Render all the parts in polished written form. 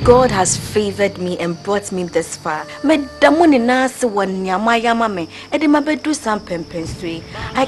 God has favored me and brought me this far. I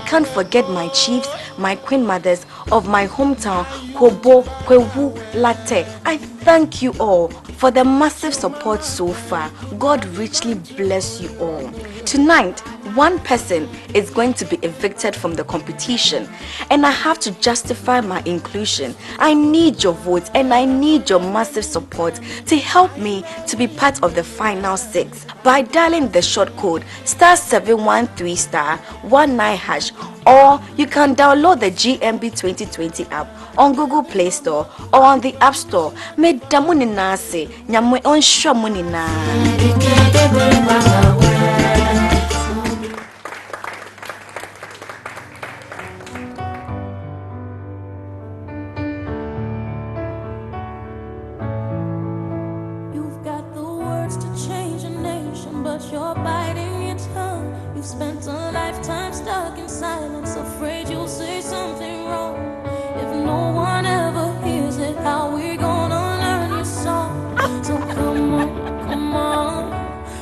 can't forget my chiefs, my queen mothers of my hometown, Kobo, Kwewu, Latte. I thank you all for the massive support so far. God richly bless you all. Tonight, one person is going to be evicted from the competition, and I have to justify my inclusion. I need your votes and I need your massive support to help me to be part of the final 6 by dialing the short code *713*19#, or you can download the GMB 2020 app on Google Play Store or on the App Store. Me damuni nase nyamwe onsho munina. You're biting your tongue. You've spent a lifetime stuck in silence, afraid you'll say something wrong. If no one ever hears it, how we gonna learn your song? So come on, come on,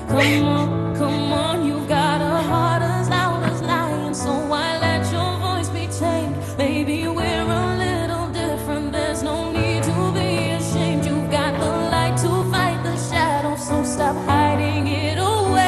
come on, come on. You've got a heart as loud as lion, so why let your voice be tamed? Maybe we're a little different, there's no need to be ashamed. You've got the light to fight the shadow, so stop hiding it away.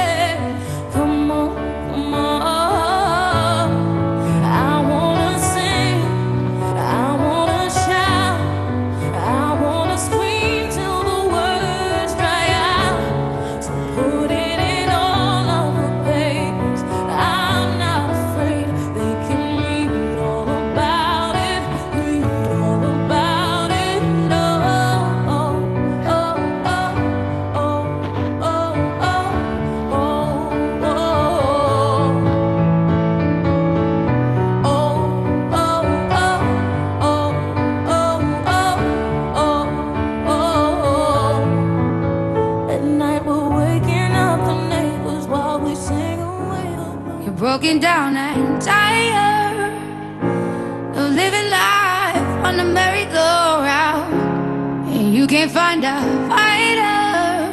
Broken down and tired of living life on the merry-go-round, and you can't find a fighter,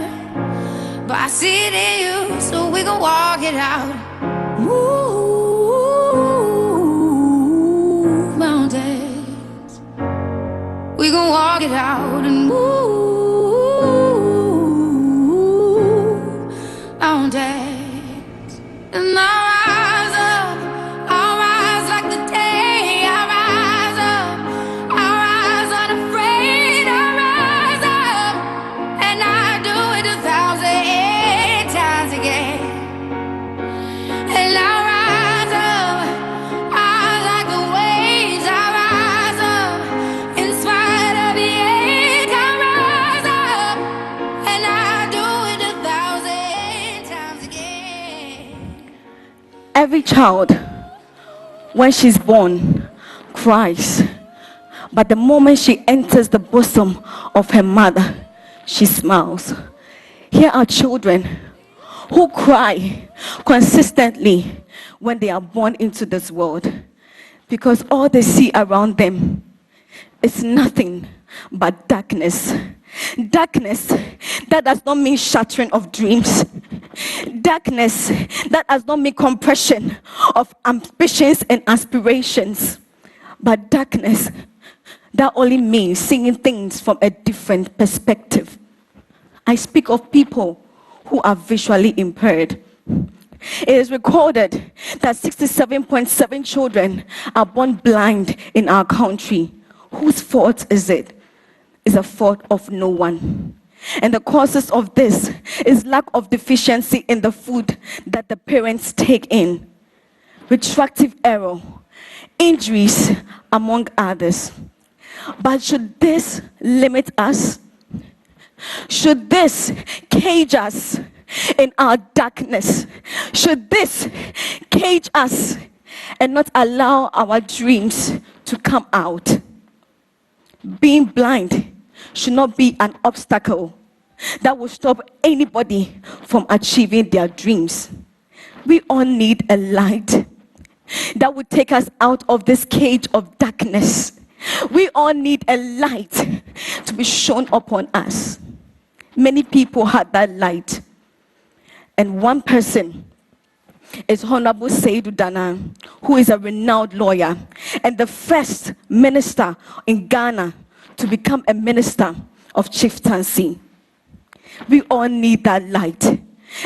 but I see it in you, so we gon' walk it out. Move mountains, we gon' walk it out and move mountains. And now every child, when she's born, cries, but the moment she enters the bosom of her mother, she smiles. Here are children who cry consistently when they are born into this world, because all they see around them is nothing but darkness. Darkness that does not mean shattering of dreams. Darkness that does not mean compression of ambitions and aspirations. But darkness that only means seeing things from a different perspective. I speak of people who are visually impaired. It is recorded that 67.7 children are born blind in our country. Whose fault is it? It's a fault of no one. And the causes of this is lack of deficiency in the food that the parents take in, retractive error, injuries, among others. But should this limit us? Should this cage us in our darkness? Should this cage us and not allow our dreams to come out? Being blind should not be an obstacle that will stop anybody from achieving their dreams. We all need a light that will take us out of this cage of darkness. We all need a light to be shone upon us. Many people had that light. And one person is Honorable Seydou Dana, who is a renowned lawyer and the first minister in Ghana to become a minister of chieftaincy. We all need that light.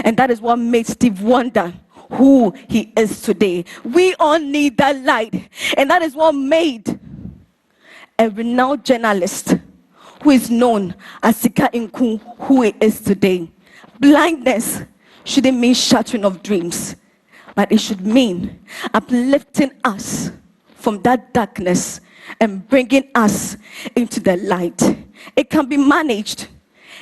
And that is what made Steve wonder who he is today. We all need that light. And that is what made a renowned journalist who is known as Sika Inku who he is today. Blindness shouldn't mean shattering of dreams, but it should mean uplifting us from that darkness and bringing us into the light. It can be managed.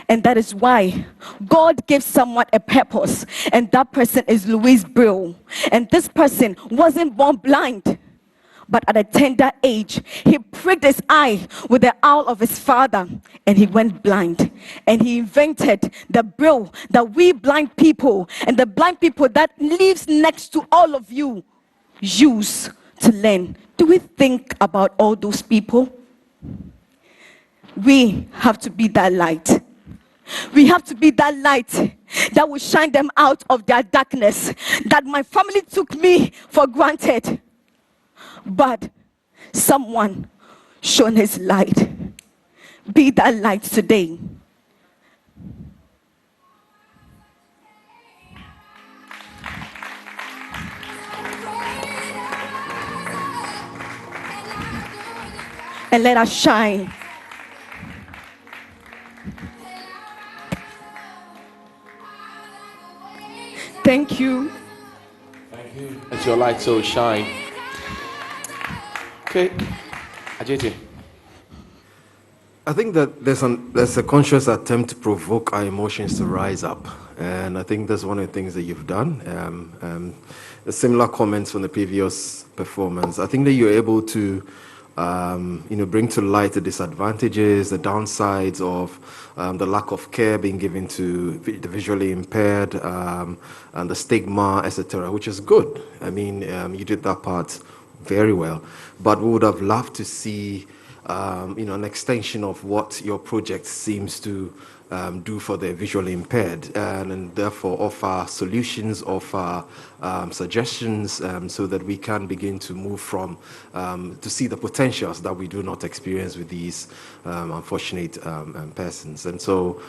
And that is why God gives someone a purpose. And that person is Louise Brill. And this person wasn't born blind, but at a tender age, he pricked his eye with the owl of his father, and he went blind. And he invented the Brill that we blind people and the blind people that lives next to all of you use to learn. Do we think about all those people? We have to be that light. We have to be that light that will shine them out of their darkness, that my family took me for granted. But someone shone his light. Be that light today. And let us shine. Thank you. Thank you. Let your light so shine. Okay. Ajete. I think that there's a conscious attempt to provoke our emotions to rise up. And I think that's one of the things that you've done. The similar comments from the previous performance. I think that you're able to bring to light the disadvantages, the downsides of the lack of care being given to the visually impaired, and the stigma, etc., which is good. I mean, you did that part very well. But we would have loved to see, an extension of what your project seems to do for the visually impaired, and therefore offer solutions, offer suggestions, so that we can begin to move from to see the potentials that we do not experience with these unfortunate persons. And so,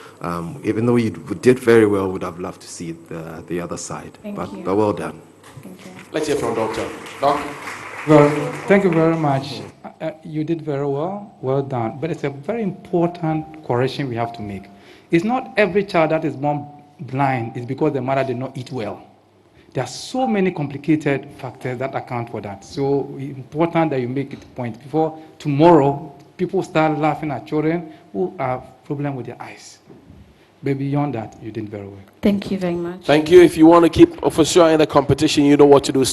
even though you did very well, would have loved to see the other side. But well done. Thank you. Let's hear from Doctor. Doc. Well, thank you very much. You did very well. Well done. But it's a very important correction we have to make. It's not every child that is born blind is because the mother did not eat well. There are so many complicated factors that account for that. So it's important that you make it a point before tomorrow people start laughing at children who have problem with their eyes. But beyond that, you did very well. Thank you very much. Thank you. If you want to keep Ofosua in the competition, you know what to do.